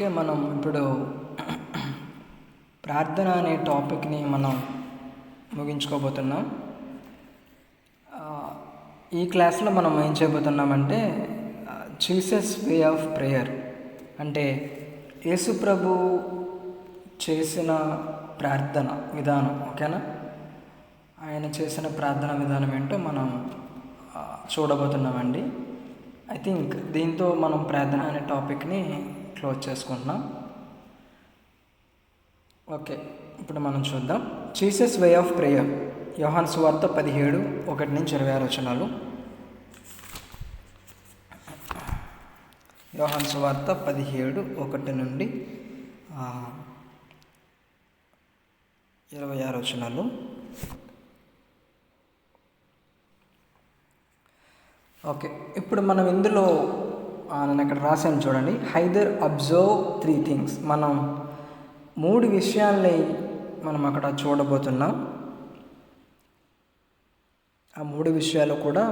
Okay, మనం ఇప్పుడు ప్రార్థన అనే టాపిక్ని మనం ముగించుకోబోతున్నాం. ఈ క్లాస్లో మనం ఏం చేయబోతున్నామంటే జీసస్ వే ఆఫ్ ప్రేయర్, అంటే యేసు ప్రభు చేసిన ప్రార్థన విధానం. ఓకేనా, ఆయన చేసిన ప్రార్థన విధానం ఏంటో మనం చూడబోతున్నామండి. ఐ థింక్ దీంతో మనం ప్రార్థన అనే టాపిక్ని క్లోజ్ చేసుకుంటున్నాం. ఓకే, ఇప్పుడు మనం చూద్దాం జీసస్ వే ఆఫ్ ప్రేయర్. యోహాను సువార్త 17:1-26 యోహాను సువార్త 17:1-26. ఓకే, ఇప్పుడు మనం ఇందులో నేను ఇక్కడ రాశాను చూడండి. హైదర్ అబ్జర్వ్ 3 things. మనం 3 విషయాల్ని మనం అక్కడ చూడబోతున్నాం. ఆ 3 విషయాలు కూడా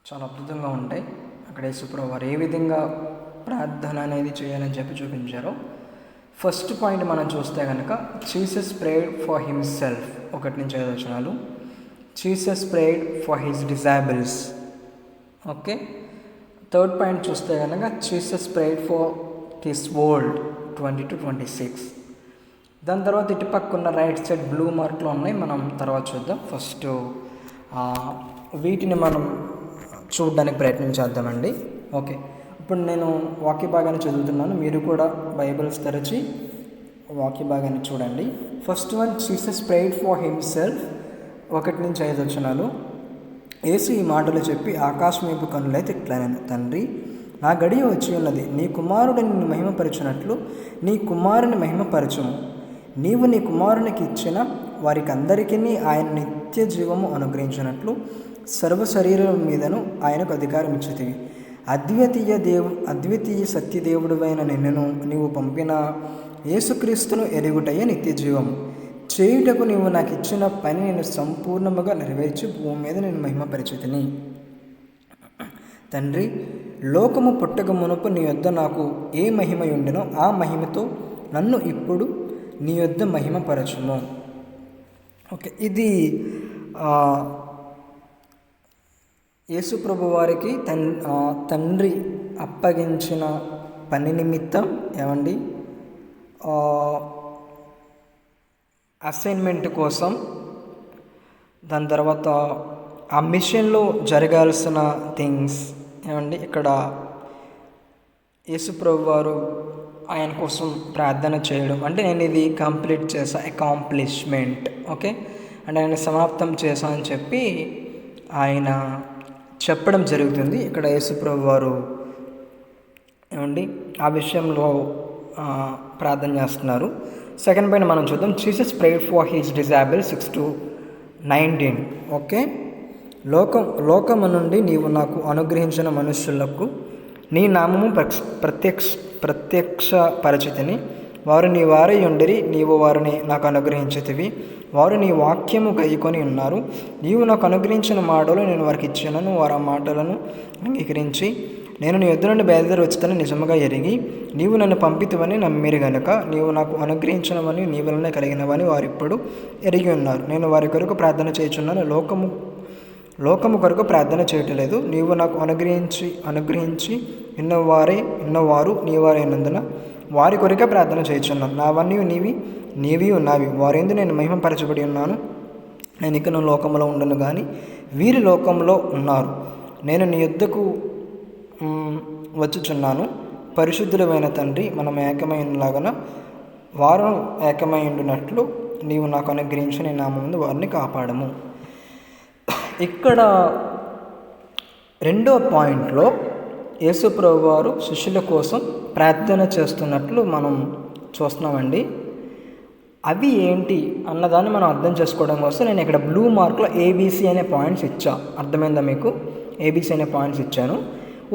చాలా అద్భుతంగా ఉంటాయి. అక్కడ యేసుప్రభువు వారు ఏ విధంగా ప్రార్థన అనేది చేయాలని చెప్పి చూపించారో. ఫస్ట్ పాయింట్ మనం చూస్తే కనుక Jesus prayed for himself 1-5. Jesus prayed for his disciples. Okay, third point చూస్తే కనుక Jesus prayed for this world 20-26. దాని తర్వాత ఇటు పక్కన రైట్ సైడ్ బ్లూ మార్క్లో ఉన్నాయి, మనం తర్వాత చూద్దాం. ఫస్ట్ వీటిని మనం చూడడానికి ప్రయత్నం చేద్దామండి. ఓకే, ఇప్పుడు నేను వాక్య భాగాన్ని చదువుతున్నాను, మీరు కూడా బైబిల్స్ తెరచి వాక్య భాగాన్ని చూడండి. First one, Jesus prayed for himself 1-5. యేసు ఈ మాటలు చెప్పి ఆకాశం వైపు కన్నులైతే ఇట్లనెను, తండ్రి, నా గడియ వచ్చి ఉన్నది. నీ కుమారుడు నిన్ను మహిమపరచునట్లు నీ కుమారుని మహిమపరచుము. నీవు నీ కుమారునికి ఇచ్చిన వారికి అందరికీ ఆయన నిత్య జీవము అనుగ్రహించినట్లు సర్వ శరీరం మీదను ఆయనకు అధికారం ఇచ్చితివి. అద్వితీయ సత్యదేవుడువైన నిన్ను నీవు పంపిన యేసుక్రీస్తును ఎరుగుటయే నిత్య జీవము. చేయుటకు నీవు నాకు ఇచ్చిన పని నేను సంపూర్ణముగా నెరవేర్చి భూమి మీద నేను మహిమపరిచితిని. తండ్రి, లోకము పుట్టక మునుపు నీ యొద్ద నాకు ఏ మహిమ ఉండెనో ఆ మహిమతో నన్ను ఇప్పుడు నీ యొద్ద మహిమపరచుము. ఓకే, ఇది యేసు ప్రభు వారికి తండ్రి అప్పగించిన పని నిమిత్తం ఏమండి అసైన్మెంట్ కోసం, దాని తర్వాత ఆ మిషన్లో జరగాల్సిన థింగ్స్ ఏమండి ఇక్కడ యేసు ప్రభు వారు ఆయన కోసం ప్రార్థన చేయడం, అంటే నేను ఇది కంప్లీట్ చేసా, అకాంప్లిష్మెంట్. ఓకే, అంటే ఆయన సమాప్తం చేశా అని చెప్పి ఆయన చెప్పడం జరుగుతుంది. ఇక్కడ యేసు ప్రభు వారు ఏమండి ఆ విషయంలో ప్రార్థన చేస్తున్నారు. సెకండ్ పాయింట్ మనం చూద్దాం. Jesus prayed for his disciples 6-19. Okay, లోకము నుండి నీవు నాకు అనుగ్రహించిన మనుష్యులకు నీ నామము ప్రత్యక్ష పరిచితిని. వారు నీ వారై ఉండిరి, నీవు వారిని నాకు అనుగ్రహించితివి. వారు నీ వాక్యము గైకొని ఉన్నారు. నీవు నాకు అనుగ్రహించిన మాటలు నేను వారికి ఇచ్చినను. వారు ఆ మాటలను అంగీకరించి నేను నీ యొద్ద నుండి బయలుదేరి వచ్చుతని నిజముగా ఎరిగి నీవు నన్ను పంపితువని నమ్మిరి గనుక నీవు నాకు అనుగ్రహించినవని నీ వలనే కలిగినవని వారు ఇప్పుడు ఎరిగి ఉన్నారు. నేను వారి కొరకు ప్రార్థన చేయుచున్నాను, లోకము కొరకు ప్రార్థన చేయటలేదు. నీవు నాకు అనుగ్రహించి ఉన్నవారు నీ వారైనందున వారి కొరకే ప్రార్థన చేయుచున్నాను. నావన్నీ నీవి ఉన్నావి, వారెందు నేను మహిమపరచబడి ఉన్నాను. నేను ఇక లోకంలో ఉండను కానీ వీరి లోకంలో ఉన్నారు. నేను నీ యొద్దకు వచ్చుచున్నాను. పరిశుద్ధులమైన తండ్రి, మనం ఏకమైనలాగన వారు ఏకమై ఉండినట్లు నీవు నాకు అనుగ్రహించి నీ నామం ముందు వారిని కాపాడము. ఇక్కడ రెండో పాయింట్లో యేసు ప్రభు వారు శిష్యుల కోసం ప్రార్థన చేస్తున్నట్లు మనం చూస్తున్నామండి. అవి ఏంటి అన్నదాన్ని మనం అర్థం చేసుకోవడం కోసం నేను ఇక్కడ బ్లూ మార్క్లో ABC అనే పాయింట్స్ ఇచ్చా. అర్థమైందా మీకు? ABC అనే పాయింట్స్ ఇచ్చాను.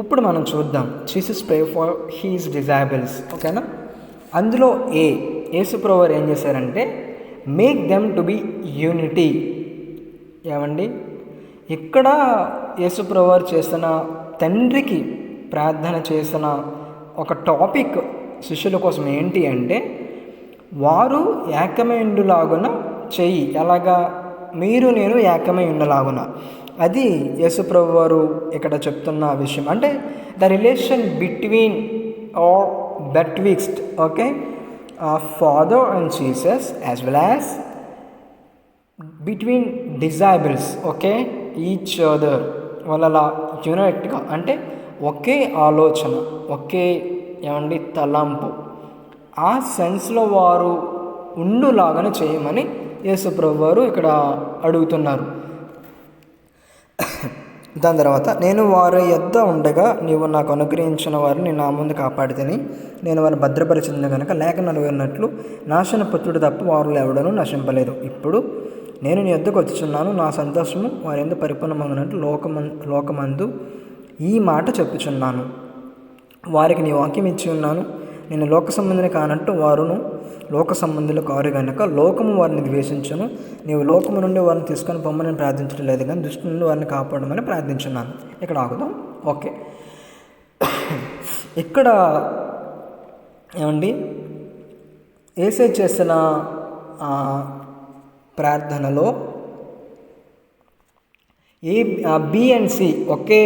ఇప్పుడు మనం చూద్దాం Jesus prayed for his disables. ఓకేనా, అందులో యేసు ప్రభు వారు ఏం చేశారంటే make them to be unity. ఏమండి ఇక్కడ యేసు ప్రభు వారు చేసిన తండ్రికి ప్రార్థన చేసిన ఒక టాపిక్ శిష్యుల కోసం ఏంటి అంటే, వారు ఏకమై ఉండులాగున చెయ్యి, ఎలాగా మీరు నేను ఏకమై ఉండలాగున. అది యేసుప్రభు వారు ఇక్కడ చెప్తున్న విషయం. అంటే the relation between or betwixt okay father and Jesus as well as between disciples okay each other. వాళ్ళ యునైట్గా అంటే ఒకే ఆలోచన, ఒకే తలంపు, ఆ సెన్స్లో వారు ఉండులాగానే చేయమని యేసుప్రభు వారు ఇక్కడ అడుగుతున్నారు. దాని తర్వాత, నేను వారి యొద్ద ఉండగా నీవు నాకు అనుగ్రహించిన వారిని నా ముందు కాపాడితేని నేను వారిని భద్రపరిచింది కనుక లేఖ నెరవేరినట్లు నాశన పుత్రుడు తప్ప వారు ఎవడనూ నశింపలేదు. ఇప్పుడు నేను నీ యొద్దకు వచ్చుచున్నాను, నా సంతోషము వారి యందు పరిపూర్ణమగినట్లు లోకమందు ఈ మాట చెప్పుచున్నాను. వారికి నీ వాక్యం ఇచ్చి ఉన్నాను. నేను లోక సంబంధిని కానట్టు వారును లోక సంబంధులు కారు కనుక లోకము వారిని ద్వేషించను. నీవు లోకము నుండి వారిని తీసుకొని పొమ్మని ప్రార్థించడం లేదు, కానీ దుష్టు నుండి వారిని కాపాడమని ప్రార్థించున్నాను. ఇక్కడ ఆగుదాం. ఓకే, ఇక్కడ యేసే చేసిన ప్రార్థనలో బి అండ్ సి ఒకే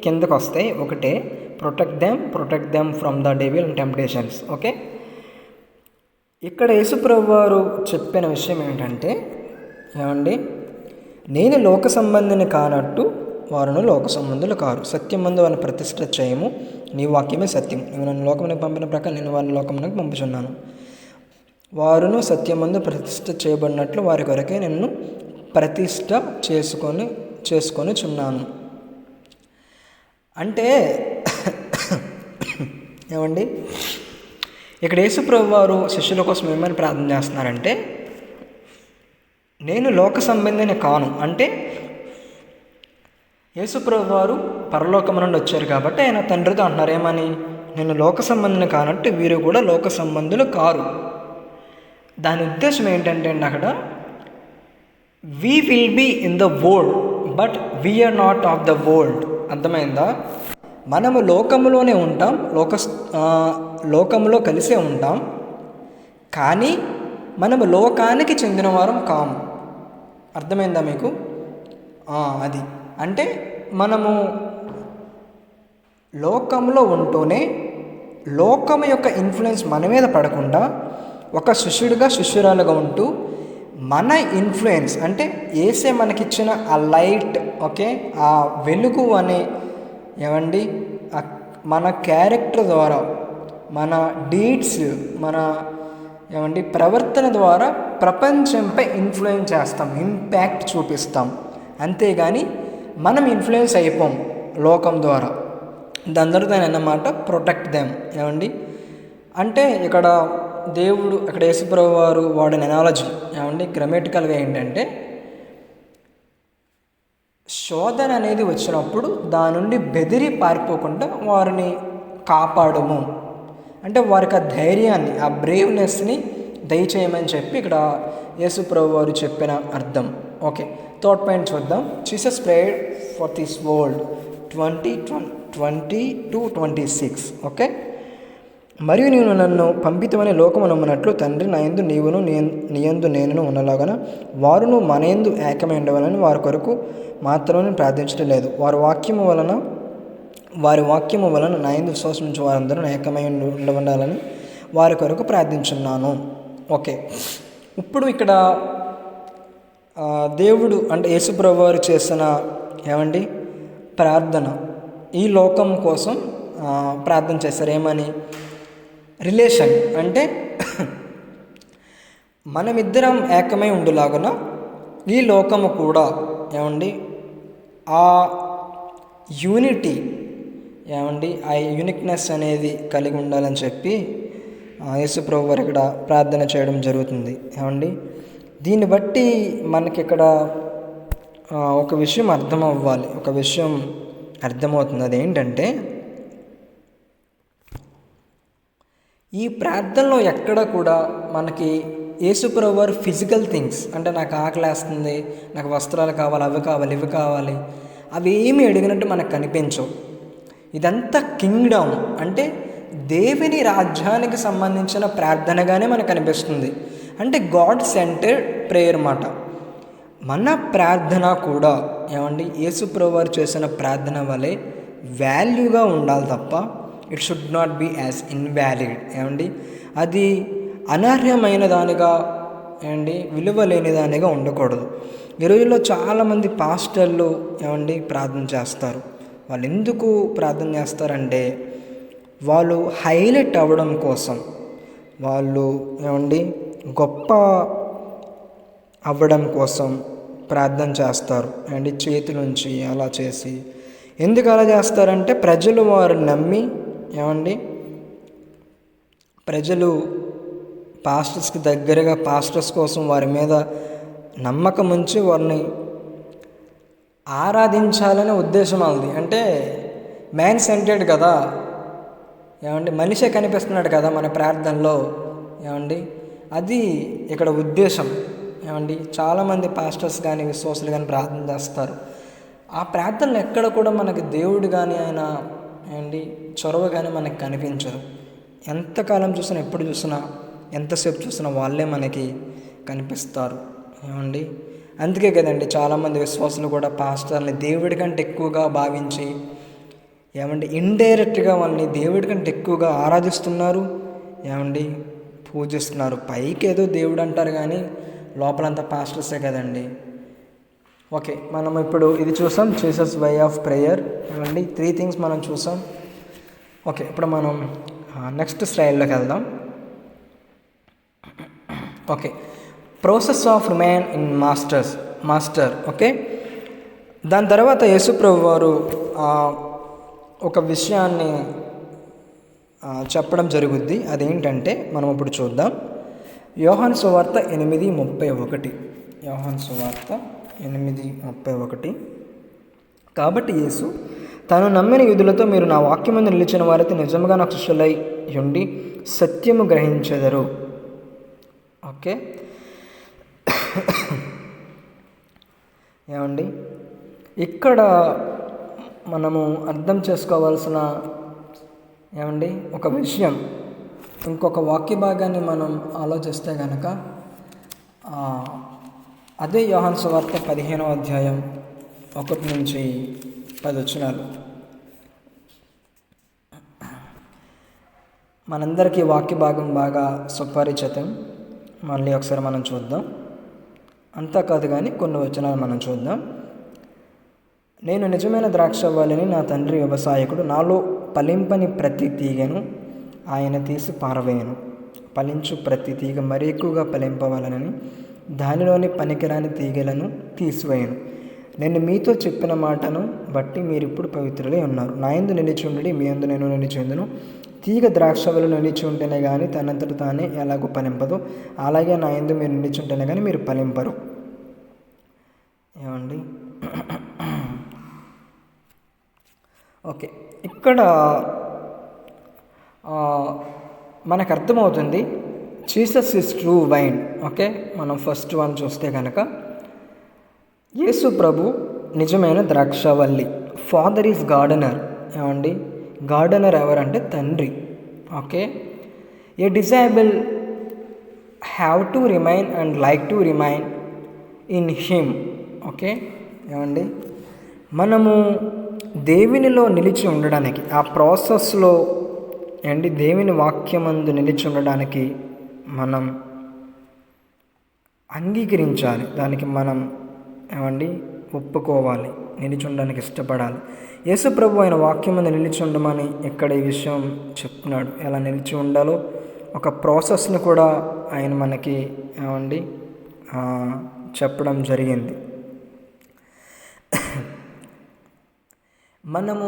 కిందకు వస్తాయి. ఒకటే, protect them from the devil and temptations. Okay, ఇక్కడ యేసుప్రభు వారు చెప్పిన విషయం ఏంటంటే, నేను లోక సంబంధిని కానట్టు వారును లోక సంబంధులు కారు. సత్యం మందు వారిని ప్రతిష్ఠ చేయము, నీ వాక్యమే సత్యం. నువ్వు నన్ను లోకమునకు పంపిన ప్రకారం నేను వారిని లోకమునకు పంపుచున్నాను. వారును సత్యమందు ప్రతిష్ఠ చేయబడినట్లు వారి కొరకే నిన్ను ప్రతిష్ఠ చేసుకొని చున్నాను. అంటే ఇక్కడ యేసుప్రభు వారు శిష్యుల కోసం ఏమని ప్రార్థన చేస్తున్నారంటే, నేను లోక సంబంధిని కాను. అంటే యేసుప్రభు వారు పరలోకం నుండి వచ్చారు కాబట్టి ఆయన తండ్రితో అంటున్నారు ఏమని, నేను లోక సంబంధిని కానట్టు వీరు కూడా లోక సంబంధులు కారు. దాని ఉద్దేశం ఏంటంటే అక్కడ we will be in the world but we are not of the world. అర్థమైందా? మనము లోకములోనే ఉంటాం, లోకములో కలిసే ఉంటాం, కానీ మనము లోకానికి చెందిన వారం కాము. అర్థమైందా మీకు? అది అంటే మనము లోకంలో ఉంటూనే లోకము యొక్క ఇన్ఫ్లుయెన్స్ మన మీద పడకుండా ఒక శిష్యురాలుగా ఉంటూ మన ఇన్ఫ్లుయెన్స్ అంటే యేసే మనకిచ్చిన ఆ లైట్ ఓకే ఆ వెలుగు అనే మన క్యారెక్టర్ ద్వారా, మన డీడ్స్, మన ప్రవర్తన ద్వారా ప్రపంచంపై ఇన్ఫ్లుయెన్స్ చేస్తాం, ఇంపాక్ట్ చూపిస్తాం. అంతేగాని మనం ఇన్ఫ్లుయెన్స్ అయిపోం లోకం ద్వారా. దాని తర్వాత అన్నమాట ప్రొటెక్ట్ దెమ్. అంటే ఇక్కడ దేవుడు, ఇక్కడ యేసుప్రభు వారు వాడిన ఎనాలజీ గ్రామటికల్గా ఏంటంటే, శోధన అనేది వచ్చినప్పుడు దాని నుండి బెదిరి పారిపోకుండా వారిని కాపాడము అంటే వారికి ఆ ధైర్యాన్ని, ఆ బ్రేవ్నెస్ని దయచేయమని చెప్పి ఇక్కడ యేసుప్రభు వారు చెప్పిన అర్థం. ఓకే, థర్డ్ పాయింట్ చూద్దాం. Jesus prayer for this world 20:20-26. Okay, మరియు నీవు నన్ను పంపితమని లోకము నమ్మునట్లు తండ్రి నాయందు నీవును నీయందు నేనును ఉన్నలాగన వారును మనయందు ఏకమై ఉండవాలని వారి కొరకు మాత్రమే ప్రార్థించడం లేదు, వారి వాక్యము వలన నాయందు విశ్వాసించే వారందరూ ఏకమై ఉండాలని వారి కొరకు ప్రార్థించున్నాను. ఓకే, ఇప్పుడు ఇక్కడ దేవుడు అంటే యేసుప్రభు వారు చేసిన ప్రార్థన ఈ లోకం కోసం ప్రార్థన చేస్తారు. ఏమని? రిలేషన్ అంటే మనమిద్దరం ఏకమై ఉండులాగున ఈ లోకము కూడా ఆ యూనిటీ ఆ యూనిక్నెస్ అనేది కలిగి ఉండాలని చెప్పి యేసుప్రభు వారు ఇక్కడ ప్రార్థన చేయడం జరుగుతుంది. దీన్ని బట్టి మనకి ఇక్కడ ఒక విషయం అర్థమవుతుంది. అదేంటంటే, ఈ ప్రార్థనలో ఎక్కడ కూడా మనకి యేసుప్రభు వారు ఫిజికల్ థింగ్స్ అంటే నాకు ఆకలేస్తుంది, నాకు వస్త్రాలు కావాలి, అవి కావాలి, ఇవి కావాలి, అవి ఏమి అడిగినట్టు మనకు కనిపించవు. ఇదంతా కింగ్డమ్ అంటే దేవుని రాజ్యానికి సంబంధించిన ప్రార్థనగానే మనకు అనిపిస్తుంది. అంటే గాడ్ సెంటర్డ్ ప్రేయర్ మాట. మన ప్రార్థన కూడా ఏమండి యేసుప్రభువు వారు చేసిన ప్రార్థన వలె వాల్యూగా ఉండాలి తప్ప it should not be as invalid. ఏమండి అది అనర్హమైన దానిగా ఏమండి విలువ లేని దానిగా ఉండకూడదు. ఈ రోజుల్లో చాలామంది పాస్టర్లు ఏమండి ప్రార్థన చేస్తారు. వాళ్ళు ఎందుకు ప్రార్థన చేస్తారంటే వాళ్ళు హైలైట్ అవ్వడం కోసం, వాళ్ళు ఏమండి గొప్ప అవ్వడం కోసం ప్రార్థన చేస్తారు అండి. చేతులుంచి అలా చేసి ఎందుకు అలా చేస్తారంటే ప్రజలు వారు నమ్మి ఏమండి ప్రజలు పాస్టర్స్కి దగ్గరగా పాస్టర్స్ కోసం వారి మీద నమ్మకం ఉంచి వారిని ఆరాధించాలనే ఉద్దేశం వాళ్ళది. అంటే మ్యాన్ సెంటర్డ్ కదా, ఏమండి మనిషే కనిపిస్తున్నాడు కదా మన ప్రార్థనలో, ఏమండి అది ఇక్కడ ఉద్దేశం. ఏమండి చాలామంది పాస్టర్స్ కానీ విశ్వాసులు కానీ ప్రార్థన చేస్తారు. ఆ ప్రార్థనలు ఎక్కడ కూడా మనకి దేవుడు కానీ ఆయన ఏమండి చొరవ కానీ మనకి కనిపించదు. ఎంతకాలం చూసినా, ఎప్పుడు చూసినా, ఎంతసేపు చూసినా వాళ్ళే మనకి కనిపిస్తారు. ఏమండి అందుకే కదండి చాలామంది విశ్వాసులు కూడా పాస్టర్ని దేవుడి కంటే ఎక్కువగా భావించి ఏమండి ఇండైరెక్ట్గా వాళ్ళని దేవుడి కంటే ఎక్కువగా ఆరాధిస్తున్నారు, ఏమండి పూజిస్తున్నారు. పైకి ఏదో దేవుడు అంటారు కానీ లోపలంతా పాస్టర్సే కదండి. ఓకే, మనం ఇప్పుడు ఇది చూసాం, జీసస్ వే ఆఫ్ ప్రేయర్. ఏమండి 3 థింగ్స్ మనం చూసాం. ఓకే, ఇప్పుడు మనం నెక్స్ట్ స్లైడ్లోకి వెళ్దాం. Okay, process of remain in master. Okay, దాని తర్వాత యేసుప్రభు వారు ఒక విషయాన్ని చెప్పడం జరుగుద్ది. అదేంటంటే మనం ఇప్పుడు చూద్దాం. యోహాను సువార్త 8:31. యోహాను సువార్త 8:31. కాబట్టి యేసు తాను నమ్మిన యూదులతో, మీరు నా వాక్యమందు నిలిచిన వారైతే నిజంగా నాకు శిష్యులై ఉండి సత్యము గ్రహించెదరు. ఓకే, ఏమండి ఇక్కడ మనము అర్థం చేసుకోవాల్సిన ఏమండి ఒక విషయం, ఇంకొక వాక్య భాగాన్ని మనం ఆలోచిస్తే కనుక అదే యోహాను సువార్త 15వ అధ్యాయం 1 నుంచి 10 వచనాలు. మనందరికీ వాక్య భాగం బాగా సుపరిచితం. మళ్ళీ ఒకసారి మనం చూద్దాం. అంతా కాదు కానీ కొన్ని వచనాలు మనం చూద్దాం. నేను నిజమైన ద్రాక్షవల్లిని, నా తండ్రి వ్యవసాయకుడు. నాలో ఫలింపని ప్రతి తీగను ఆయన తీసి పారవేయను. ఫలించు ప్రతి తీగ మరి ఎక్కువగా ఫలింపవాలనని దానిలోని పనికిరాని తీగలను తీసివేయను. నేను మీతో చెప్పిన మాటను బట్టి మీరు ఇప్పుడు పవిత్రులై ఉన్నారు. నా యందు నిలిచి ఉండి మీ యందు నేను నిలిచి ఉందును. తీగ ద్రాక్షవల్లి నిలిచి ఉంటేనే కానీ తనంతట తానే ఎలాగో ఫలింపదు, అలాగే నా యందు మీరు నిలిచి ఉంటేనే కానీ మీరు ఫలింపరు. ఏమండి ఓకే, ఇక్కడ మనకు అర్థమవుతుంది Jesus is true vine. Okay, మనం ఫస్ట్ వన్ చూస్తే కనుక యేసు ప్రభు నిజమైన ద్రాక్షవల్లి. Father is gardener. ఏమండి గార్డెనర్ ఎవరంటే తండ్రి. Okay, a disciple have to remain and like to remain in him. Okay, ఏమండి మనము దేవునిలో నిలిచి ఉండడానికి, ఆ ప్రాసెస్లో అండి దేవుని వాక్యమందు నిలిచి ఉండడానికి మనం అంగీకరించాలి. దానికి మనం ఏమండి ఒప్పుకోవాలి, నిలిచి ఉండడానికి ఇష్టపడాలి. యేసు ప్రభు ఆయన వాక్యమందు నిలిచి ఉండమని ఇక్కడ ఈ విషయం చెప్తున్నాడు. ఎలా నిలిచి ఉండాలో ఒక ప్రాసెస్ని కూడా ఆయన మనకి ఏమండి చెప్పడం జరిగింది. మనము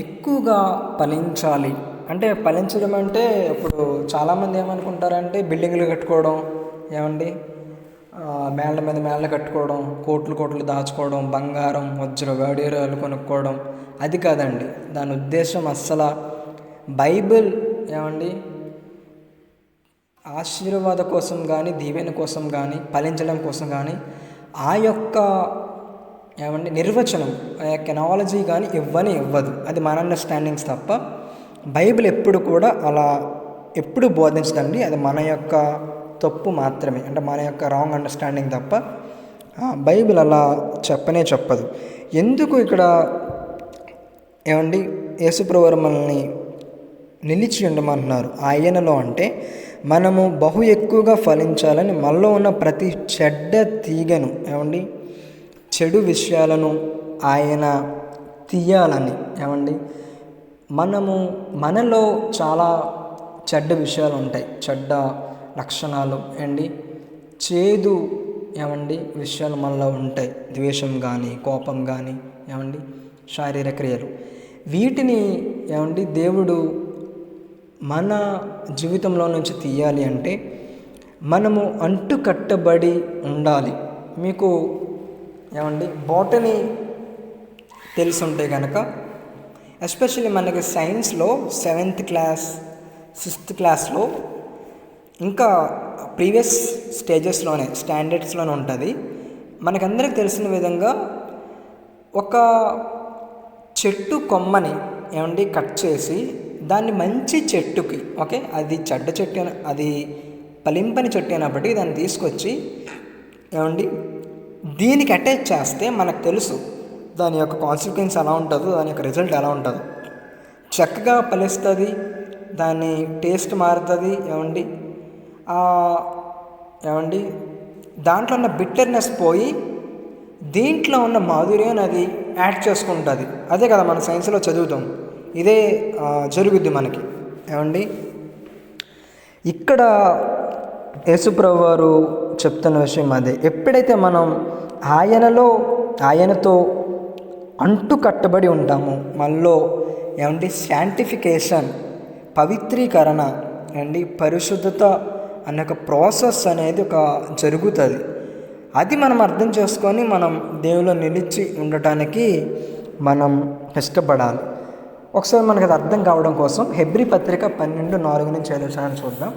ఎక్కువగా ఫలించాలి అంటే, ఫలించడం అంటే ఇప్పుడు చాలామంది ఏమనుకుంటారంటే బిల్డింగ్లు కట్టుకోవడం, ఏమండి మేళ్ళ మీద మేళ్ళ కట్టుకోవడం, కోట్లు దాచుకోవడం, బంగారం వజ్రాలు కొనుక్కోవడం, అది కాదండి దాని ఉద్దేశం. అస్సలు బైబిల్ ఏమండి ఆశీర్వాద కోసం కానీ, దీవెన కోసం కానీ, ఫలించడం కోసం కానీ, ఆ యొక్క నిర్వచనం, ఆ యొక్క ఎనాలజీ కానీ ఇవ్వదు. అది మన అండర్స్టాండింగ్స్ తప్ప బైబిల్ ఎప్పుడు కూడా అలా ఎప్పుడు బోధించదండి. అది మన యొక్క తప్పు మాత్రమే, అంటే మన యొక్క రాంగ్ అండర్స్టాండింగ్ తప్ప బైబిల్ అలా చెప్పదు. ఎందుకు ఇక్కడ యేసుప్రభువారు మనల్ని నిలిచి ఉండమంటున్నారు ఆయనలో అంటే, మనము బహు ఎక్కువగా ఫలించాలని మనలో ఉన్న ప్రతి చెడ్డ తీగను చెడు విషయాలను ఆయన తీయాలని మనలో చాలా చెడ్డ విషయాలు ఉంటాయి, చెడ్డ లక్షణాలు చేదు విషయాలు మనలో ఉంటాయి, ద్వేషం కానీ కోపం కానీ శారీరక క్రియలు. వీటిని దేవుడు మన జీవితంలో నుంచి తీయాలి అంటే మనము అంటుకట్టబడి ఉండాలి. మీకు బాటనీ తెలిసి ఉంటే కనుక, ఎస్పెషల్లీ మనకి సైన్స్లో 7th క్లాస్ 6th క్లాస్లో ఇంకా ప్రీవియస్ స్టాండర్డ్స్లోనే ఉంటుంది. మనకందరికి తెలిసిన విధంగా ఒక చెట్టు కొమ్మని కట్ చేసి దాన్ని మంచి చెట్టుకి అది చెడ్డ చెట్టు, అది ఫలింపని చెట్టు అయినప్పటికీ దాన్ని తీసుకొచ్చి దీనికి అటాచ్ చేస్తే మనకు తెలుసు దాని యొక్క కాన్సిక్వెన్స్ ఎలా ఉంటుందో, దాని యొక్క రిజల్ట్ ఎలా ఉంటుందో. చక్కగా ఫలిస్తుంది, దాని టేస్ట్ మారుతుంది, దాంట్లో ఉన్న బిట్టర్నెస్ పోయి దీంట్లో ఉన్న మాధుర్యం అది యాడ్ చేసుకుంటుంది. అదే కదా మన సైన్స్లో చదువుతాం, ఇదే జరుగుద్ది మనకి. ఇక్కడ యేసుప్రభు వారు చెప్తున్న విషయం అదే. ఎప్పుడైతే మనం ఆయనతో అంటు కట్టబడి ఉంటామో మనలో శాంటిఫికేషన్, పవిత్రీకరణ పరిశుద్ధత అనే ఒక ప్రాసెస్ అనేది జరుగుతుంది. అది మనం అర్థం చేసుకొని మనం దేవులో నిలిచి ఉండటానికి మనం కష్టపడాలి. ఒకసారి మనకు అది అర్థం కావడం కోసం హెబ్రీ పత్రిక 12:4 నుంచి 5 వచనాలు చూద్దాం.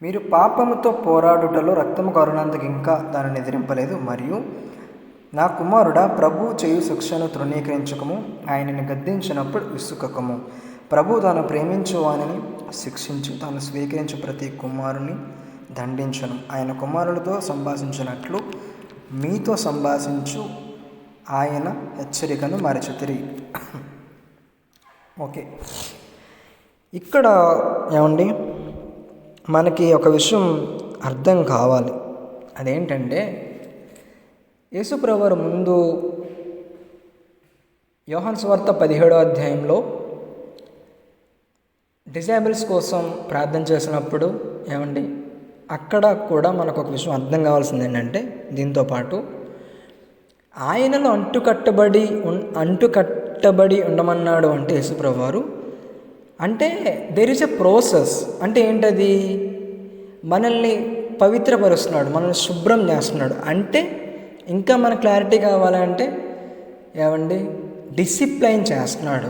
మీరు పాపముతో పోరాడుటలో రక్తము కారునందుకు ఇంకా దానిని ఎదిరింపలేదు. మరియు నా కుమారుడా, ప్రభువు చేయు శిక్షను తృణీకరించకము, ఆయనని గద్దించినప్పుడు విసుకకము. ప్రభు తాను ప్రేమించు వానిని శిక్షించు, తాను స్వీకరించు ప్రతి కుమారుని దండించను. ఆయన కుమారులతో సంభాషించినట్లు మీతో సంభాషించు ఆయన హెచ్చరికను మరచితిరి. ఇక్కడ మనకి ఒక విషయం అర్థం కావాలి. అదేంటంటే, యేసుప్రభు వారు ముందు యోహాను సువార్త 17వ అధ్యాయంలో డిజేబుల్స్ కోసం ప్రార్థన చేసినప్పుడు అక్కడ కూడా మనకు ఒక విషయం అర్థం కావాల్సింది ఏంటంటే, దీంతో పాటు ఆయనలో అంటుకట్టబడి ఉండమన్నాడు అంటే యేసుప్రభు వారు అంటే దేర్ ఇస్ ఎ ప్రాసెస్. అంటే ఏంటది? మనల్ని పవిత్రపరుస్తున్నాడు, మనల్ని శుభ్రం చేస్తున్నాడు. అంటే ఇంకా మన క్లారిటీ కావాలంటే డిసిప్లైన్ చేస్తున్నాడు.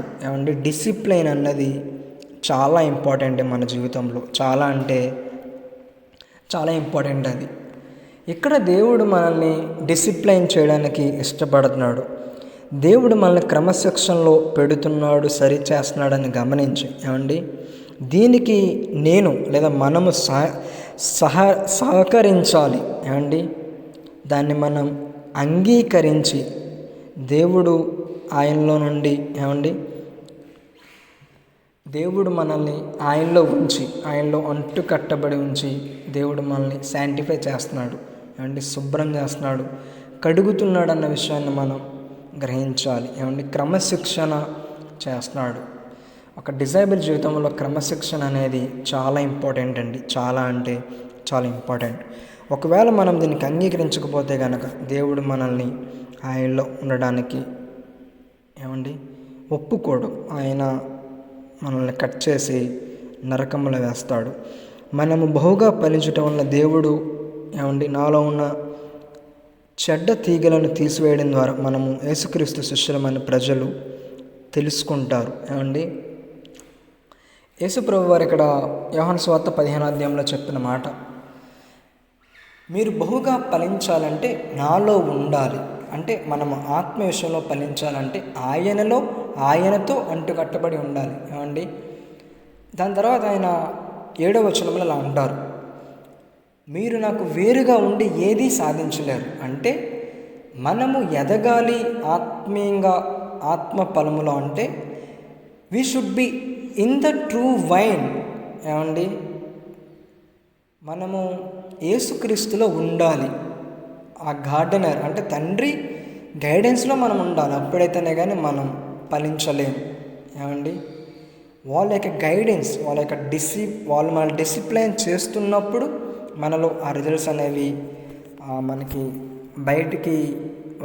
డిసిప్లైన్ అన్నది చాలా ఇంపార్టెంట్ మన జీవితంలో, చాలా అంటే చాలా ఇంపార్టెంట్ అది. ఇక్కడ దేవుడు మనల్ని డిసిప్లైన్ చేయడానికి ఇష్టపడుతున్నాడు. దేవుడు మనల్ని క్రమశిక్షణలో పెడుతున్నాడు, సరి చేస్తున్నాడని గమనించి దీనికి నేను లేదా మనము సహకరించాలి. దాన్ని మనం అంగీకరించి దేవుడు ఆయనలో నుండి దేవుడు మనల్ని ఆయనలో ఉంచి, ఆయనలో అంటు కట్టబడి ఉంచి దేవుడు మనల్ని శాంటిఫై చేస్తున్నాడు, శుభ్రం చేస్తున్నాడు, కడుగుతున్నాడు అన్న విషయాన్ని మనం గ్రహించాలి. క్రమశిక్షణ చేస్తున్నాడు. ఒక డిజైబుల్ జీవితంలో క్రమశిక్షణ అనేది చాలా ఇంపార్టెంట్ అండి, చాలా అంటే చాలా ఇంపార్టెంట్. ఒకవేళ మనం దీనికి అంగీకరించకపోతే కనుక దేవుడు మనల్ని ఆయనలో ఉండడానికి ఒప్పుకోడు. ఆయన మనల్ని కట్ చేసి నరకంలో వేస్తాడు. మనము బహుగా ఫలించటం వల్ల దేవుడు నాలో ఉన్న చెడ్డ తీగలను తీసివేయడం ద్వారా మనము యేసుక్రీస్తు శిష్యులమైన ప్రజలు తెలుసుకుంటారు. యేసు ప్రభు వారు ఇక్కడ యోహాను సువార్త 15వ అధ్యాయంలో చెప్పిన మాట, మీరు బహుగా ఫలించాలంటే నాలో ఉండాలి. అంటే మనము ఆత్మ విషయంలో ఫలించాలంటే ఆయనతో అంటుకట్టబడి ఉండాలి. ఏమండి, దాని తర్వాత ఆయన 7వ వచనంలో అలా అంటారు, మీరు నాకు వేరుగా ఉండి ఏదీ సాధించలేరు. అంటే మనము ఎదగాలి ఆత్మీయంగా, ఆత్మ ఫలములో అంటే we should be in the true wine. ఏమండి, మనము యేసుక్రీస్తులో ఉండాలి. ఆ గార్డెనర్ అంటే తండ్రి గైడెన్స్లో మనం ఉండాలి. అప్పుడైతేనే కానీ మనం ఫలించలేము. ఏమండి, వాళ్ళ యొక్క గైడెన్స్, వాళ్ళ యొక్క వాళ్ళు మన డిసిప్లైన్ చేస్తున్నప్పుడు మనలో ఆ రిజల్ట్స్ అనేవి మనకి బయటికి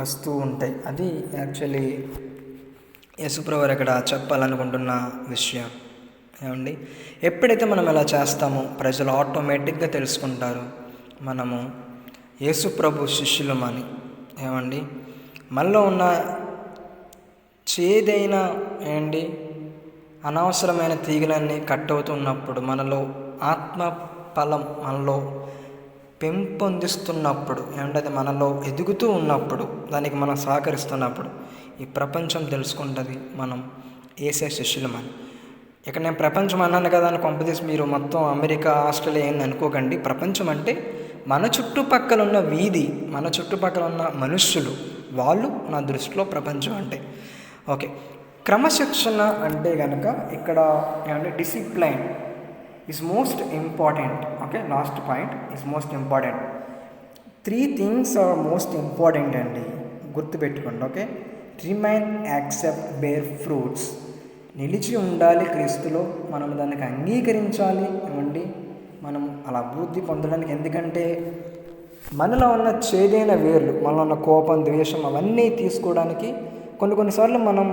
వస్తూ ఉంటాయి. అది యాక్చువల్లీ యేసుప్రభు ఇక్కడ చెప్పాలనుకుంటున్న విషయం. ఏమండి, ఎప్పుడైతే మనం ఇలా చేస్తామో ప్రజలు ఆటోమేటిక్గా తెలుసుకుంటారు మనము యేసుప్రభు శిష్యులమని. ఏమండి, మనలో ఉన్న చేదైన అనవసరమైన తీగలన్నీ కట్ అవుతున్నప్పుడు, మనలో ఆత్మ ఫలం మనలో పెంపొందిస్తున్నప్పుడు, అది మనలో ఎదుగుతూ ఉన్నప్పుడు, దానికి మనం సహకరిస్తున్నప్పుడు ఈ ప్రపంచం తెలుసుకుంటుంది మనం యేసే శిష్యులమని. ఇక నేను ప్రపంచం అన్నాను కదా అని కొంపదీసి మీరు మొత్తం అమెరికా, ఆస్ట్రేలియా ఏంది అనుకోకండి. ప్రపంచం అంటే మన చుట్టుపక్కల ఉన్న వీధి, మన చుట్టుపక్కల ఉన్న మనుష్యులు, వాళ్ళు నా దృష్టిలో ప్రపంచం అంటే. ఓకే, క్రమశిక్షణ అంటే కనుక ఇక్కడ discipline is most important. Okay, last point is most important. 3 things are most important అండి, గుర్తుపెట్టుకోండి. Okay, remain, accept, bear fruits. నిలిచి ఉండాలి క్రీస్తులో, మనం దానికి అంగీకరించాలి. మనం అలా అభివృద్ధి పొందడానికి. ఎందుకంటే మనలో ఉన్న చేదైన వేర్లు, మనలో ఉన్న కోపం, ద్వేషం అవన్నీ తీసుకోవడానికి కొన్నిసార్లు మనం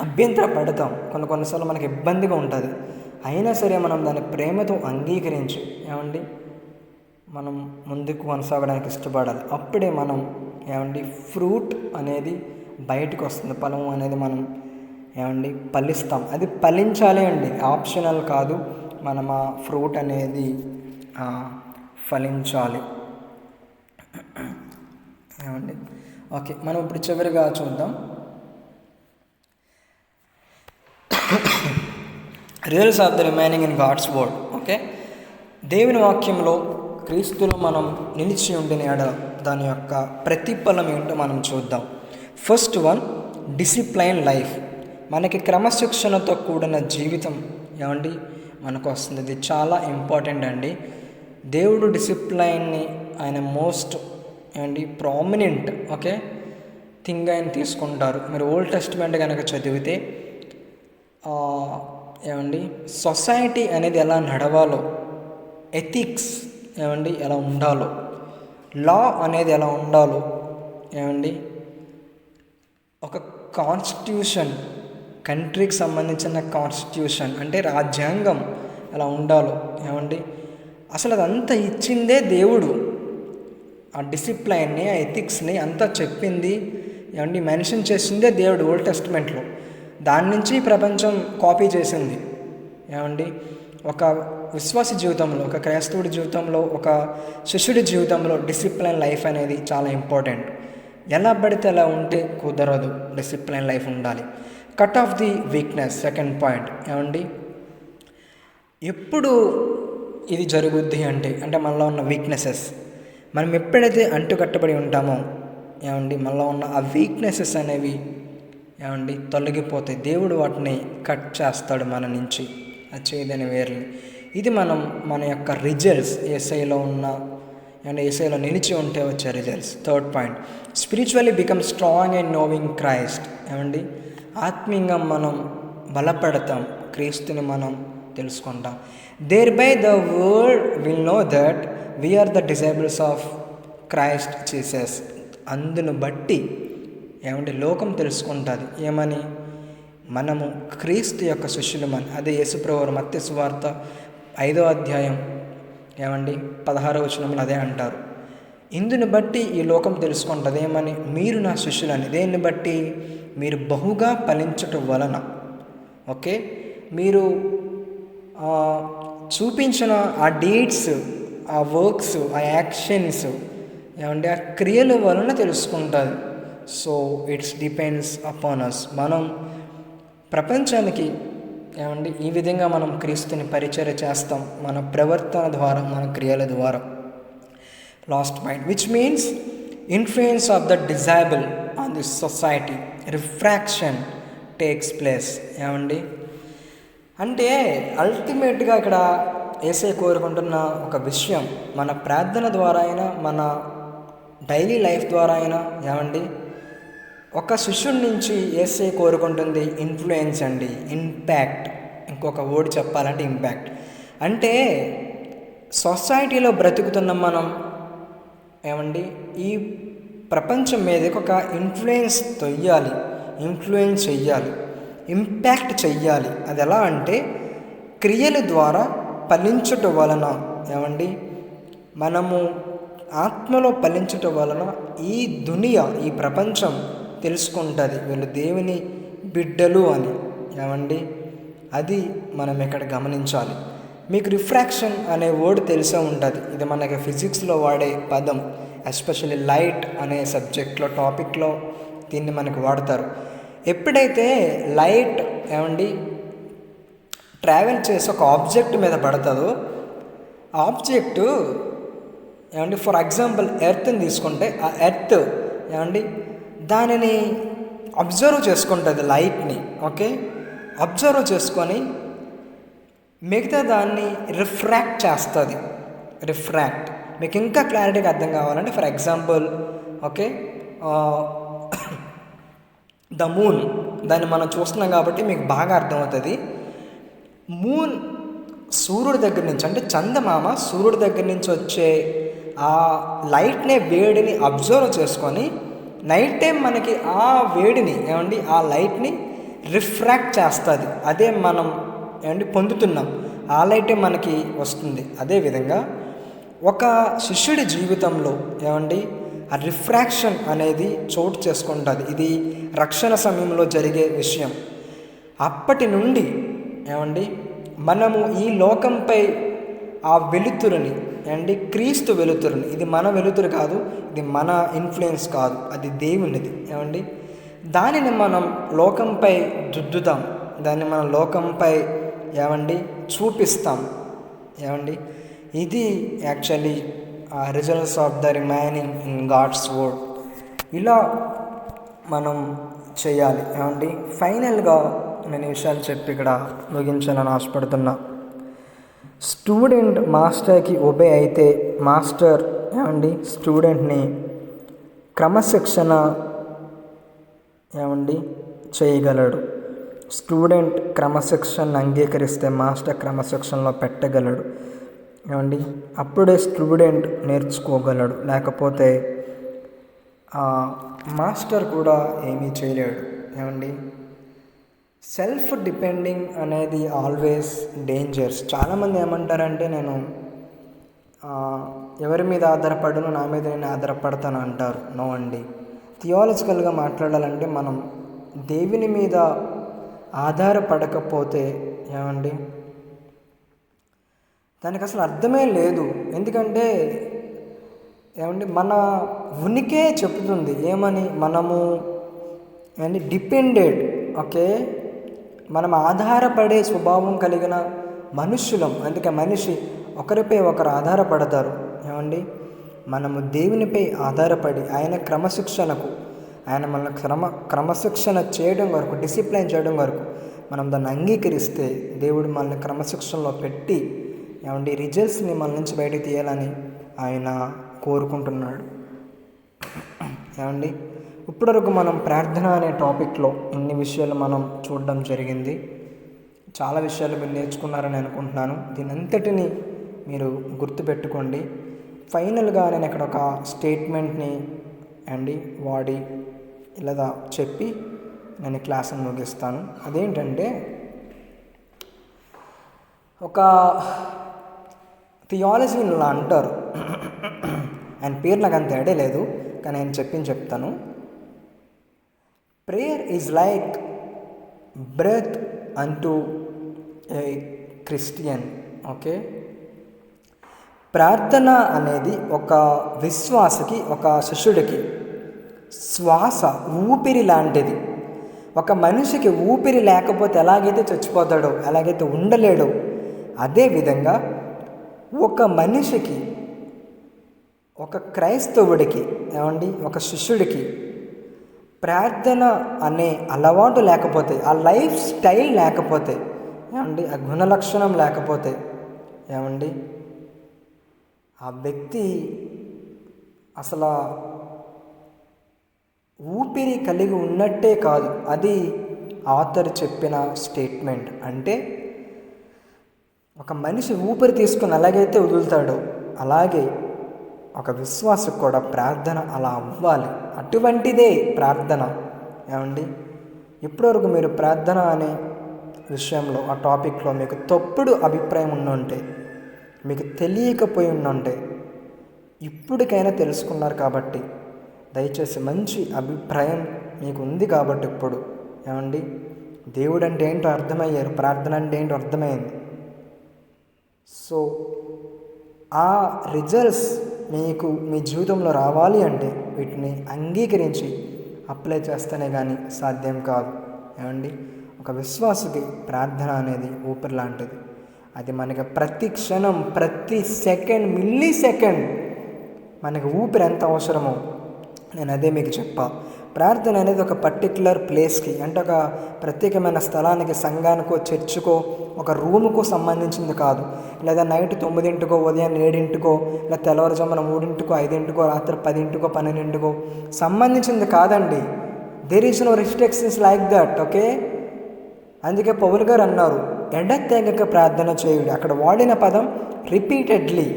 అభ్యంతర పడతాం, కొన్నిసార్లు మనకి ఇబ్బందిగా ఉంటుంది. అయినా సరే మనం దాన్ని ప్రేమతో అంగీకరించి మనం ముందుకు కొనసాగడానికి ఇష్టపడాలి. అప్పుడే మనం ఫ్రూట్ అనేది బయటకు వస్తుంది, ఫలం అనేది మనం ఫలిస్తాం. అది ఫలించాలి అండి, ఆప్షనల్ కాదు. మనం ఆ ఫ్రూట్ అనేది ఫలించాలి. ఓకే, మనం ఇప్పుడు చివరిగా చూద్దాం రియల్స్ of the remaining in God's word. Okay, దేవుని వాక్యంలో క్రీస్తులో మనం నిలిచి ఉండిన ఎడల దాని యొక్క ప్రతిఫలం ఏంటో మనం చూద్దాం. First one, discipline life. మనకి క్రమశిక్షణతో కూడిన జీవితం మనకు వస్తుంది. ఇది చాలా ఇంపార్టెంట్ అండి. దేవుడు డిసిప్లైన్ని ఆయన మోస్ట్ ప్రామినెంట్ థింగ్ ఆయన తీసుకుంటారు. మీరు ఓల్డ్ టెస్టిమెంట్ కనుక చదివితే సొసైటీ అనేది ఎలా నడవాలో, ఎథిక్స్ ఎలా ఉండాలో, లా అనేది ఎలా ఉండాలో, ఒక కాన్స్టిట్యూషన్, కంట్రీకి సంబంధించిన కాన్స్టిట్యూషన్ అంటే రాజ్యాంగం ఎలా ఉండాలో, అసలు అదంతా ఇచ్చిందే దేవుడు. ఆ డిసిప్లైన్ని, ఆ ఎథిక్స్ని అంతా చెప్పింది మెన్షన్ చేసిందే దేవుడు ఓల్డ్ టెస్టిమెంట్లో. దాని నుంచి ప్రపంచం కాపీ చేసింది. ఒక విశ్వాస జీవితంలో, ఒక క్రైస్తవుడి జీవితంలో, ఒక శిష్యుడి జీవితంలో డిసిప్లైన్ లైఫ్ అనేది చాలా ఇంపార్టెంట్. ఎలా పడితే అలా ఉంటే కుదరదు, డిసిప్లైన్ లైఫ్ ఉండాలి. Cut off the weakness, second point. ఎప్పుడు ఇది జరుగుద్ది అంటే మనలో ఉన్న వీక్నెసెస్, మనం ఎప్పుడైతే అంటుకట్టబడి ఉంటామో మనలో ఉన్న ఆ వీక్నెసెస్ అనేవి తొలగిపోతాయి. దేవుడు వాటిని కట్ చేస్తాడు మన నుంచి, ఆ చేయదని వేర్ని. ఇది మన యొక్క రిజల్ట్స్, ఏసైలో ఉన్న ఏసైలో నిలిచి ఉంటే వచ్చే results. Third point, spiritually become strong and knowing Christ. ఆత్మీయంగా మనం బలపడతాం, క్రీస్తుని మనం తెలుసుకుంటాం. Thereby the world will know that we are the disciples of Christ Jesus. అందును బట్టి లోకం తెలుసుకుంటుంది ఏమని, మనము క్రీస్తు యొక్క శిష్యులమని. అదే యేసుప్రభువు మత్తయి సువార్త 5వ అధ్యాయం 16వ వచనంలో అదే అంటారు. ఇందుని బట్టి ఈ లోకం తెలుసుకుంటుంది ఏమని, మీరు నా శిష్యులని. దేన్ని బట్టి, మీరు బహుగా ఫలించటం వలన. మీరు ఆ, చూపించిన ఆ డీడ్స్, ఆ వర్క్స్, ఆ యాక్షన్స్ ఏమంటే ఆ క్రియల వలన తెలుసుకుంటుంది. So it's depends upon us. మనం ప్రపంచానికి ఏమండి ఈ విధంగా మనం క్రీస్తుని పరిచర్య చేస్తాం మన ప్రవర్తన ద్వారా, మన క్రియల ద్వారా. Last point, which means influence of the డిజైబుల్ on this society, refraction takes place. ఏమండి అంటే అల్టిమేట్గా ఇక్కడ యేసయ్య కోరుకుంటున్న ఒక విషయం, మన ప్రార్థన ద్వారా అయినా, మన డైలీ లైఫ్ ద్వారా అయినా ఏమండి ఒక శిష్యుడి నుంచి యేసయ్య కోరుకుంటుంది ఇన్ఫ్లుయెన్స్ అండి, ఇంపాక్ట్. ఇంకొక వర్డ్ చెప్పాలంటే ఇంపాక్ట్. అంటే సొసైటీలో బ్రతుకుతున్న మనం ఏమండి ఈ ప్రపంచం మీదకి ఒక ఇన్ఫ్లుయెన్స్ తొయ్యాలి, ఇన్ఫ్లుయెన్స్ చెయ్యాలి, ఇంపాక్ట్ చెయ్యాలి. అది ఎలా అంటే క్రియల ద్వారా ఫలించుట వలన ఏమండి మనము ఆత్మలో ఫలించుట వలన ఈ దునియా, ఈ ప్రపంచం తెలుసుకుంటుంది వీళ్ళు దేవుని బిడ్డలు అని. ఏమండి అది మనం ఇక్కడ గమనించాలి. మీకు రిఫ్రాక్షన్ అనే వర్డ్ తెలిసే ఉంటుంది. ఇది మనకి ఫిజిక్స్లో వాడే పదం, ఎస్పెషల్లీ లైట్ అనే సబ్జెక్ట్లో, టాపిక్లో దీన్ని మనకు వాడతారు. ఎప్పుడైతే లైట్ ఏమండి ట్రావెల్ చేసి ఒక ఆబ్జెక్ట్ మీద పడుతుందో, ఆబ్జెక్టు ఏమండి ఫర్ ఎగ్జాంపుల్ ఎర్త్ని తీసుకుంటే, ఆ ఎర్త్ ఏమండి దానిని అబ్జర్వ్ చేసుకుంటుంది, లైట్ని. ఓకే, అబ్జర్వ్ చేసుకొని మిగతా దాన్ని రిఫ్రాక్ట్ చేస్తుంది. రిఫ్రాక్ట్ మీకు ఇంకా క్లారిటీగా అర్థం కావాలంటే for example okay the moon, దాన్ని మనం చూస్తున్నాం కాబట్టి మీకు బాగా అర్థమవుతుంది. మూన్ సూర్యుడి దగ్గర నుంచి, అంటే చందమామ సూర్యుడి దగ్గర నుంచి వచ్చే ఆ లైట్నే, వేడిని అబ్జర్వ్ చేసుకొని నైట్ టైం మనకి ఆ వేడిని ఏమండి ఆ లైట్ని రిఫ్రాక్ట్ చేస్తుంది. అదే మనం ఏమండి పొందుతున్నాం, ఆ లైటే మనకి వస్తుంది. అదేవిధంగా ఒక శిష్యుడి జీవితంలో ఏమండి ఆ రిఫ్రాక్షన్ అనేది చోటు చేసుకుంటుంది. ఇది రక్షణ సమయంలో జరిగే విషయం. అప్పటి నుండి ఏమండి మనము ఈ లోకంపై ఆ వెలుతురుని ఏమండి క్రీస్తు వెలుతురుని, ఇది మన వెలుతురు కాదు, ఇది మన ఇన్ఫ్లుయెన్స్ కాదు, అది దేవునిది. ఏమండి దానిని మనం లోకంపై రుద్దుతాం, దాన్ని మనం లోకంపై ఏమండి చూపిస్తాం. ఏమండి ఇది actually results of the remaining in God's word. ఇలా మనం చేయాలి. ఏమండి ఫైనల్గా నేను ఈ విషయాలు చెప్పి ఇక్కడ ముగించాలని ఆశపడుతున్నా. స్టూడెంట్ మాస్టర్కి ఒబే అయితే మాస్టర్ ఏమండి స్టూడెంట్ని క్రమశిక్షణ ఏమండి చేయగలడు. స్టూడెంట్ క్రమశిక్షణ అంగీకరిస్తే మాస్టర్ క్రమశిక్షణలో పెట్టగలడు. ఏమండి అప్పుడే స్టూడెంట్ నేర్చుకోగలడు, లేకపోతే మాస్టర్ కూడా ఏమీ చేయలేడు. ఏమండి సెల్ఫ్ డిపెండింగ్ అనేది ఆల్వేస్ డేంజర్స్. చాలామంది ఏమంటారంటే నేను ఎవరి మీద ఆధారపడను, నా మీద నేను ఆధారపడతాను అంటారు. నో అండి, థియాలజికల్గా మాట్లాడాలంటే మనం దేవుని మీద ఆధారపడకపోతే ఏమండి దానికి అసలు అర్థమే లేదు. ఎందుకంటే ఏమండి మన ఉనికే చెప్తుంది ఏమని, మనము ఏమండి డిపెండెడ్. ఓకే, మనం ఆధారపడే స్వభావం కలిగిన మనుష్యులం. అందుకే మనిషి ఒకరిపై ఒకరు ఆధారపడతారు. ఏమండి మనము దేవునిపై ఆధారపడి ఆయన క్రమశిక్షణకు, ఆయన మన క్రమశిక్షణ చేయడం వరకు, డిసిప్లైన్ చేయడం వరకు మనం దాన్ని అంగీకరిస్తే దేవుడు మనల్ని క్రమశిక్షణలో పెట్టి ఏమండి రిజల్ట్స్ని మన నుంచి బయటకు తీయాలని ఆయన కోరుకుంటున్నాడు. ఏమండి ఇప్పటివరకు మనం ప్రార్థన అనే టాపిక్లో ఇన్ని విషయాలు మనం చూడడం జరిగింది. చాలా విషయాలు మీరు నేర్చుకున్నారని అనుకుంటున్నాను. దీని అంతటిని మీరు గుర్తుపెట్టుకోండి. ఫైనల్గా నేను ఇక్కడ ఒక స్టేట్మెంట్ని అండి వాడి ఇలా చెప్పి నేను క్లాస్ని ముగిస్తాను. అదేంటంటే ఒక థియాలజీని ఇలా అంటారు, ఆయన పేరు నాకు అంత ఐడియా లేదు కానీ ఆయన చెప్తాను. ప్రేయర్ ఈజ్ లైక్ బ్రెత్ అంటూ ఏ క్రిస్టియన్. ఓకే, ప్రార్థన అనేది ఒక విశ్వాసకి, ఒక శిష్యుడికి శ్వాస, ఊపిరి లాంటిది. ఒక మనిషికి ఊపిరి లేకపోతే ఎలాగైతే చచ్చిపోతాడో, ఎలాగైతే ఉండలేడో, అదేవిధంగా ఒక మనిషికి, ఒక క్రైస్తవుడికి, ఒక శిష్యుడికి ప్రార్థన అనే అలవాటు లేకపోతే, ఆ లైఫ్ స్టైల్ లేకపోతే, ఆ గుణలక్షణం లేకపోతే ఆ వ్యక్తి అసలు ఊపిరి కలిగి ఉన్నట్టే కాదు. అది ఆథర్ చెప్పిన స్టేట్మెంట్. అంటే ఒక మనిషి ఊపిరి తీసుకుని ఎలాగైతే వదులుతాడో, అలాగే ఒక విశ్వాసకు కూడా ప్రార్థన అలా అవ్వాలి. అటువంటిదే ప్రార్థన. ఇప్పటివరకు మీరు ప్రార్థన అనే విషయంలో, ఆ టాపిక్లో మీకు తప్పుడు అభిప్రాయం ఉండుంటే, మీకు తెలియకపోయి ఉండుంటే, ఇప్పటికైనా తెలుసుకున్నారు కాబట్టి, దయచేసి మంచి అభిప్రాయం మీకు ఉంది కాబట్టి ఇప్పుడు దేవుడు అంటే ఏంటో అర్థమయ్యారు, ప్రార్థన అంటే ఏంటో అర్థమైంది. సో ఆ రిజల్ట్స్ మీకు మీ జీవితంలో రావాలి అంటే వీటిని అంగీకరించి అప్లై చేస్తేనే కానీ సాధ్యం కాదు. ఒక విశ్వాసకి ప్రార్థన అనేది ఊపిరి లాంటిది. అది మనకి ప్రతి క్షణం, ప్రతి సెకండ్, మిల్లీ సెకండ్ మనకి ఊపిరి ఎంత అవసరమో నేను అదే మీకు చెప్పా. ప్రార్థన అనేది ఒక పర్టిక్యులర్ ప్లేస్కి, అంటే ఒక ప్రత్యేకమైన స్థలానికి, సంఘానికో, చర్చుకో, ఒక రూముకో సంబంధించింది కాదు. లేదా నైట్ 9 ఉదయం 7 లేదా తెల్లవారుజామున 3 5 రాత్రి 10 12 సంబంధించింది కాదండి. There is no restrictions like that. Okay, అందుకే పౌలు గారు అన్నారు, ఎడతెగక ప్రార్థన చేయుడు. అక్కడ వాడిన పదం రిపీటెడ్లీ.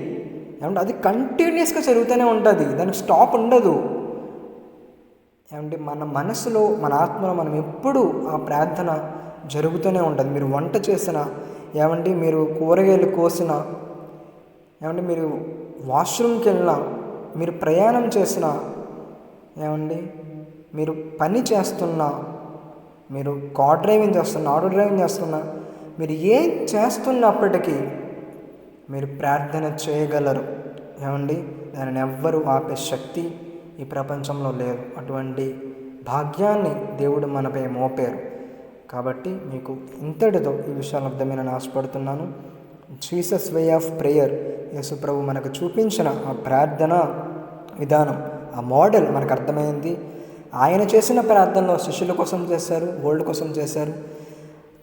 అది కంటిన్యూస్గా జరుగుతూనే ఉంటుంది, దానికి స్టాప్ ఉండదు. మన మనసులో, మన ఆత్మలో మనం ఎప్పుడు ఆ ప్రార్థన జరుగుతూనే ఉంటుంది. మీరు వంట చేసినా, మీరు కూరగాయలు కోసినా, మీరు వాష్రూమ్కి వెళ్ళినా, మీరు ప్రయాణం చేసినా, మీరు పని చేస్తున్నా, మీరు కార్ డ్రైవింగ్ చేస్తున్నా, ఆటో డ్రైవింగ్ చేస్తున్నా, మీరు ఏం చేస్తున్నప్పటికీ మీరు ప్రార్థన చేయగలరు. దానిని ఎవ్వరూ ఆపే శక్తి ఈ ప్రపంచంలో లేదు. అటువంటి భాగ్యాన్ని దేవుడు మనపై మోపారు. కాబట్టి మీకు ఇంతటితో ఈ విషయాలు అర్థమైనని ఆశపడుతున్నాను. జీసస్ వే ఆఫ్ ప్రేయర్, యేసు ప్రభు మనకు చూపించిన ఆ ప్రార్థన విధానం, ఆ మోడల్ మనకు అర్థమైంది. ఆయన చేసిన ప్రార్థనలో శిష్యుల కోసం చేశారు, వరల్డ్ కోసం చేశారు,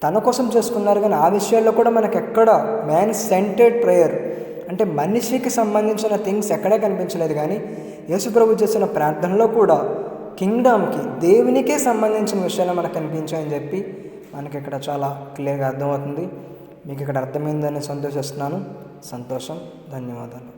తన కోసం చేసుకున్నారు. కానీ ఆ విషయాల్లో కూడా మనకు ఎక్కడ మ్యాన్ సెంటర్డ్ ప్రేయర్ అంటే మనిషికి సంబంధించిన థింగ్స్ ఎక్కడా కనిపించలేదు. కానీ యేసుప్రభు చేసిన ప్రార్థనలో కూడా కింగ్డమ్కి, దేవునికే సంబంధించిన విషయాలు మనకు కనిపించాయని చెప్పి మనకి ఇక్కడ చాలా క్లియర్గా అర్థమవుతుంది. మీకు ఇక్కడ అర్థమైందని సంతోషిస్తున్నాను. సంతోషం. ధన్యవాదాలు.